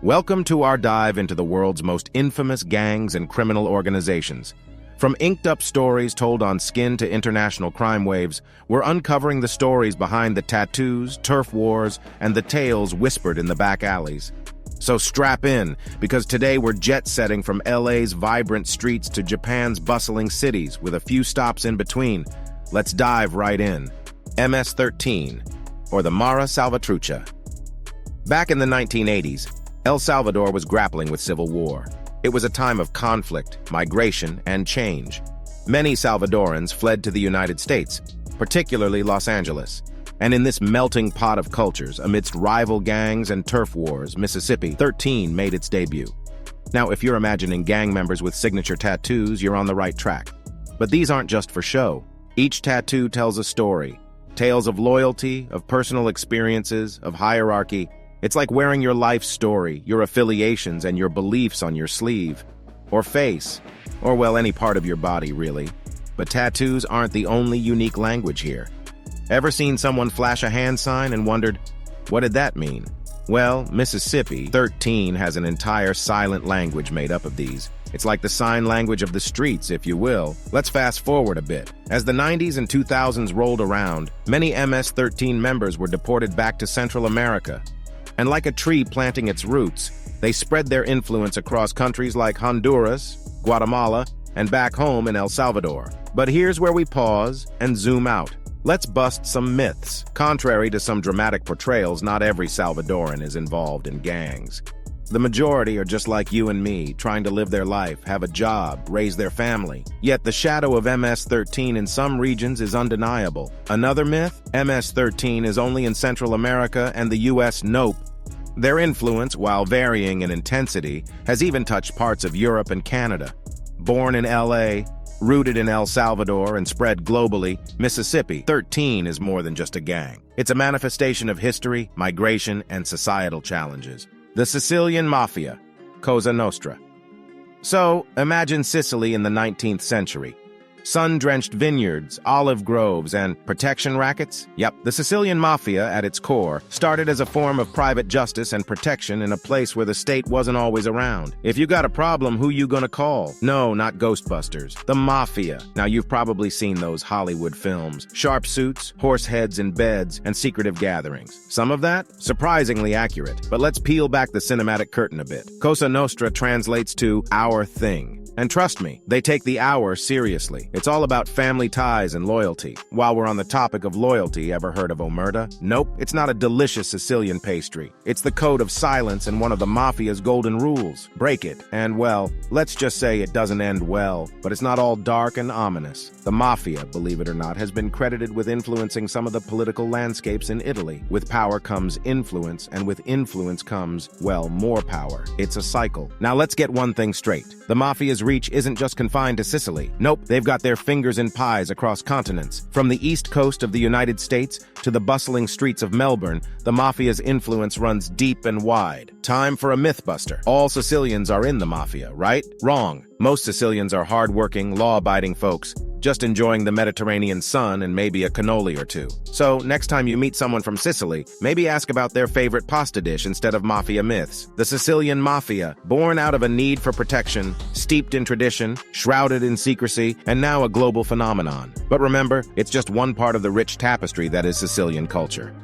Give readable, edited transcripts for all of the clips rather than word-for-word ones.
Welcome to our dive into the world's most infamous gangs and criminal organizations. From inked-up stories told on skin to international crime waves, we're uncovering the stories behind the tattoos, turf wars, and the tales whispered in the back alleys. So strap in, because today we're jet-setting from LA's vibrant streets to Japan's bustling cities, with a few stops in between. Let's dive right in. MS-13, or the Mara Salvatrucha. Back in the 1980s, El Salvador was grappling with civil war. It was a time of conflict, migration, and change. Many Salvadorans fled to the United States, particularly Los Angeles. And in this melting pot of cultures, amidst rival gangs and turf wars, Mississippi 13 made its debut. Now, if you're imagining gang members with signature tattoos, you're on the right track. But these aren't just for show. Each tattoo tells a story. Tales of loyalty, of personal experiences, of hierarchy. It's like wearing your life story, your affiliations, and your beliefs on your sleeve. Or face. Or, well, any part of your body, really. But tattoos aren't the only unique language here. Ever seen someone flash a hand sign and wondered, what did that mean? Well, Mississippi 13 has an entire silent language made up of these. It's like the sign language of the streets, if you will. Let's fast forward a bit. As the 90s and 2000s rolled around, many MS-13 members were deported back to Central America. And like a tree planting its roots, they spread their influence across countries like Honduras, Guatemala, and back home in El Salvador. But here's where we pause and zoom out. Let's bust some myths. Contrary to some dramatic portrayals, not every Salvadoran is involved in gangs. The majority are just like you and me, trying to live their life, have a job, raise their family. Yet the shadow of MS-13 in some regions is undeniable. Another myth? MS-13 is only in Central America and the US. Nope. Their influence, while varying in intensity, has even touched parts of Europe and Canada. Born in LA, rooted in El Salvador, and spread globally, Mississippi 13 is more than just a gang. It's a manifestation of history, migration, and societal challenges. The Sicilian Mafia, Cosa Nostra. So, imagine Sicily in the 19th century. Sun-drenched vineyards, olive groves, and protection rackets? Yep, the Sicilian Mafia, at its core, started as a form of private justice and protection in a place where the state wasn't always around. If you got a problem, who you gonna call? No, not Ghostbusters. The Mafia. Now, you've probably seen those Hollywood films. Sharp suits, horse heads in beds, and secretive gatherings. Some of that? Surprisingly accurate. But let's peel back the cinematic curtain a bit. Cosa Nostra translates to our thing. And trust me, they take the our seriously. It's all about family ties and loyalty. While we're on the topic of loyalty, ever heard of omerta? Nope, it's not a delicious Sicilian pastry. It's the code of silence and one of the Mafia's golden rules. Break it, and well, let's just say it doesn't end well. But it's not all dark and ominous. The Mafia, believe it or not, has been credited with influencing some of the political landscapes in Italy. With power comes influence, and with influence comes, well, more power. It's a cycle. Now let's get one thing straight. The Mafia's reach isn't just confined to Sicily. Nope, they've got their fingers in pies across continents. From the east coast of the United States to the bustling streets of Melbourne, the Mafia's influence runs deep and wide. Time for a mythbuster. All Sicilians are in the Mafia, right? Wrong. Most Sicilians are hard-working, law-abiding folks, just enjoying the Mediterranean sun and maybe a cannoli or two. So, next time you meet someone from Sicily, maybe ask about their favorite pasta dish instead of Mafia myths. The Sicilian Mafia, born out of a need for protection, steeped in tradition, shrouded in secrecy, and now a global phenomenon. But remember, it's just one part of the rich tapestry that is Sicilian culture.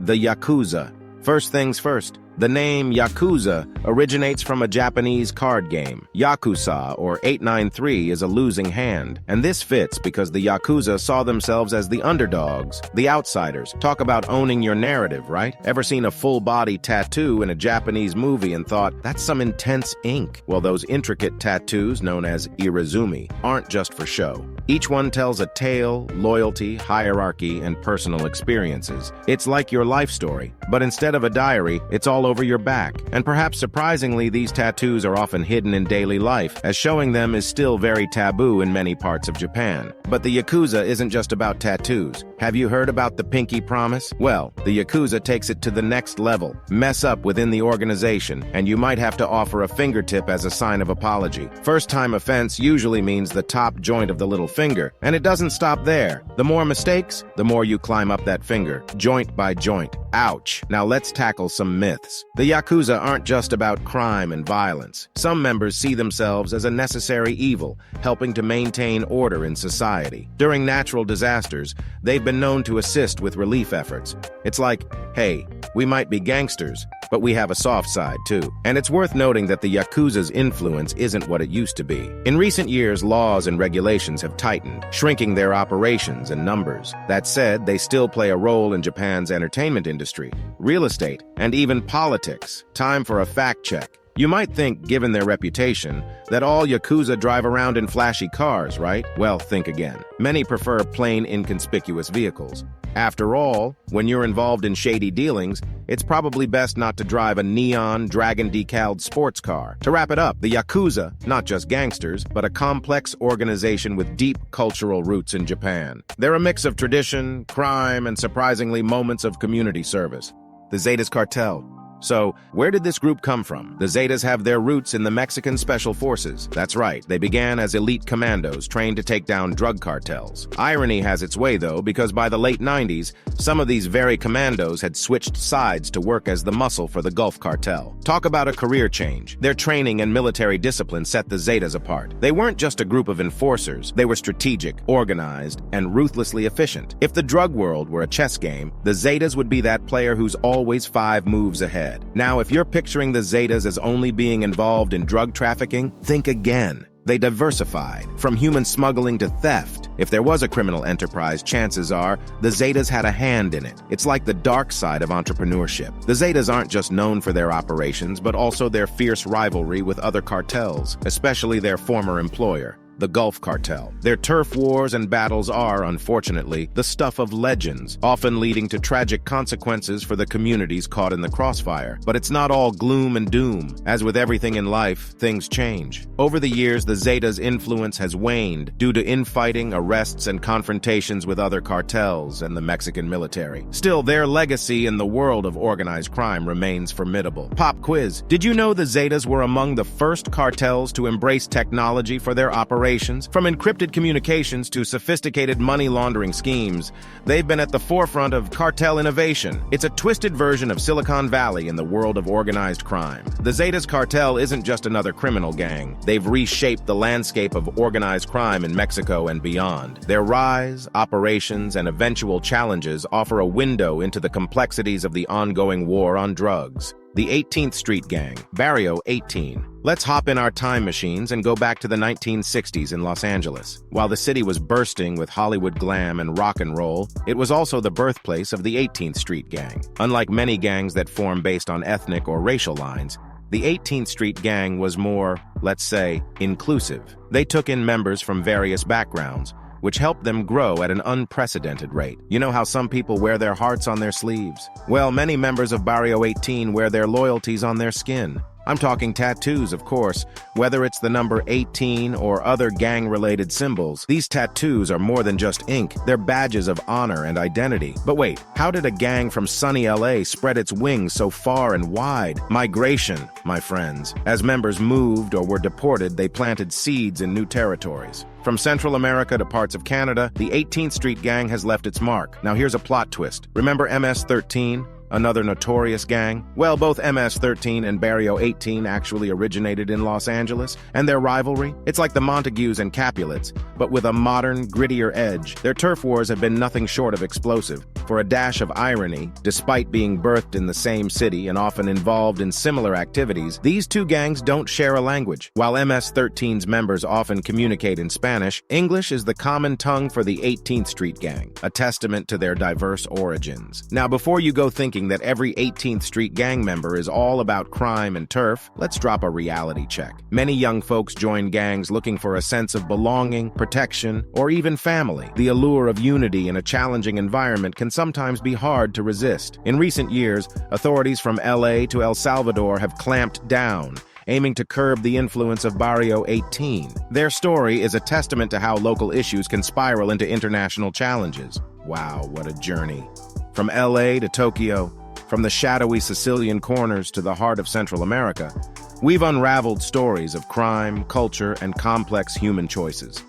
The Yakuza. First things first, the name Yakuza originates from a Japanese card game. Yakuza, or 893, is a losing hand. And this fits because the Yakuza saw themselves as the underdogs, the outsiders. Talk about owning your narrative, right? Ever seen a full-body tattoo in a Japanese movie and thought, that's some intense ink? Well, those intricate tattoos, known as irizumi, aren't just for show. Each one tells a tale, loyalty, hierarchy, and personal experiences. It's like your life story, but instead of a diary, it's all over your back. And perhaps surprisingly, these tattoos are often hidden in daily life, as showing them is still very taboo in many parts of Japan. But the Yakuza isn't just about tattoos. Have you heard about the pinky promise? Well, the Yakuza takes it to the next level. Mess up within the organization, and you might have to offer a fingertip as a sign of apology. First-time offense usually means the top joint of the little finger, and it doesn't stop there. The more mistakes, the more you climb up that finger, joint by joint. Ouch. Now let's tackle some myths. this. The Yakuza aren't just about crime and violence. Some members see themselves as a necessary evil, helping to maintain order in society. During natural disasters, they've been known to assist with relief efforts. It's like, hey, we might be gangsters, but we have a soft side too. And it's worth noting that the Yakuza's influence isn't what it used to be. In recent years, laws and regulations have tightened, shrinking their operations and numbers. That said, they still play a role in Japan's entertainment industry, real estate, and even politics. Time for a fact check. You might think, given their reputation, that all Yakuza drive around in flashy cars, right? Well, think again. Many prefer plain, inconspicuous vehicles. After all, when you're involved in shady dealings, it's probably best not to drive a neon, dragon-decaled sports car. To wrap it up, the Yakuza, not just gangsters, but a complex organization with deep cultural roots in Japan. They're a mix of tradition, crime, and surprisingly moments of community service. The Zetas cartel. So, where did this group come from? The Zetas have their roots in the Mexican Special Forces. That's right, they began as elite commandos trained to take down drug cartels. Irony has its way, though, because by the late 90s, some of these very commandos had switched sides to work as the muscle for the Gulf cartel. Talk about a career change. Their training and military discipline set the Zetas apart. They weren't just a group of enforcers. They were strategic, organized, and ruthlessly efficient. If the drug world were a chess game, the Zetas would be that player who's always 5 moves ahead. Now, if you're picturing the Zetas as only being involved in drug trafficking, think again. They diversified, from human smuggling to theft. If there was a criminal enterprise, chances are the Zetas had a hand in it. It's like the dark side of entrepreneurship. The Zetas aren't just known for their operations, but also their fierce rivalry with other cartels, especially their former employer, the Gulf Cartel. Their turf wars and battles are, unfortunately, the stuff of legends, often leading to tragic consequences for the communities caught in the crossfire. But it's not all gloom and doom. As with everything in life, things change. Over the years, the Zetas' influence has waned due to infighting, arrests, and confrontations with other cartels and the Mexican military. Still, their legacy in the world of organized crime remains formidable. Pop quiz. Did you know the Zetas were among the first cartels to embrace technology for their operations? From encrypted communications to sophisticated money laundering schemes, they've been at the forefront of cartel innovation. It's a twisted version of Silicon Valley in the world of organized crime. The Zetas cartel isn't just another criminal gang. They've reshaped the landscape of organized crime in Mexico and beyond. Their rise, operations, and eventual challenges offer a window into the complexities of the ongoing war on drugs. The 18th Street Gang, Barrio 18. Let's hop in our time machines and go back to the 1960s in Los Angeles. While the city was bursting with Hollywood glam and rock and roll, it was also the birthplace of the 18th Street Gang. Unlike many gangs that form based on ethnic or racial lines, the 18th Street Gang was more, let's say, inclusive. They took in members from various backgrounds, which helped them grow at an unprecedented rate. You know how some people wear their hearts on their sleeves? Well, many members of Barrio 18 wear their loyalties on their skin. I'm talking tattoos, of course. Whether it's the number 18 or other gang-related symbols, these tattoos are more than just ink. They're badges of honor and identity. But wait, how did a gang from sunny LA spread its wings so far and wide? Migration, my friends. As members moved or were deported, they planted seeds in new territories. From Central America to parts of Canada, the 18th Street Gang has left its mark. Now here's a plot twist. Remember MS-13? Another notorious gang? Well, both MS-13 and Barrio 18 actually originated in Los Angeles, and their rivalry? It's like the Montagues and Capulets, but with a modern, grittier edge. Their turf wars have been nothing short of explosive. For a dash of irony, despite being birthed in the same city and often involved in similar activities, these two gangs don't share a language. While MS-13's members often communicate in Spanish, English is the common tongue for the 18th Street Gang, a testament to their diverse origins. Now, before you go thinking that every 18th Street Gang member is all about crime and turf, let's drop a reality check. Many young folks join gangs looking for a sense of belonging, protection, or even family. The allure of unity in a challenging environment can sometimes be hard to resist. In recent years, authorities from LA to El Salvador have clamped down, aiming to curb the influence of Barrio 18. Their story is a testament to how local issues can spiral into international challenges. Wow, what a journey. From LA to Tokyo, from the shadowy Sicilian corners to the heart of Central America, we've unraveled stories of crime, culture, and complex human choices.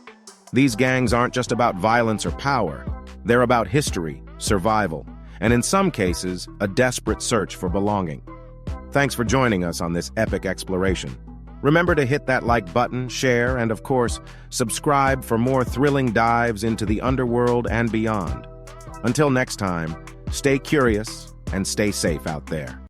These gangs aren't just about violence or power. They're about history, survival, and in some cases, a desperate search for belonging. Thanks for joining us on this epic exploration. Remember to hit that like button, share, and of course, subscribe for more thrilling dives into the underworld and beyond. Until next time, stay curious and stay safe out there.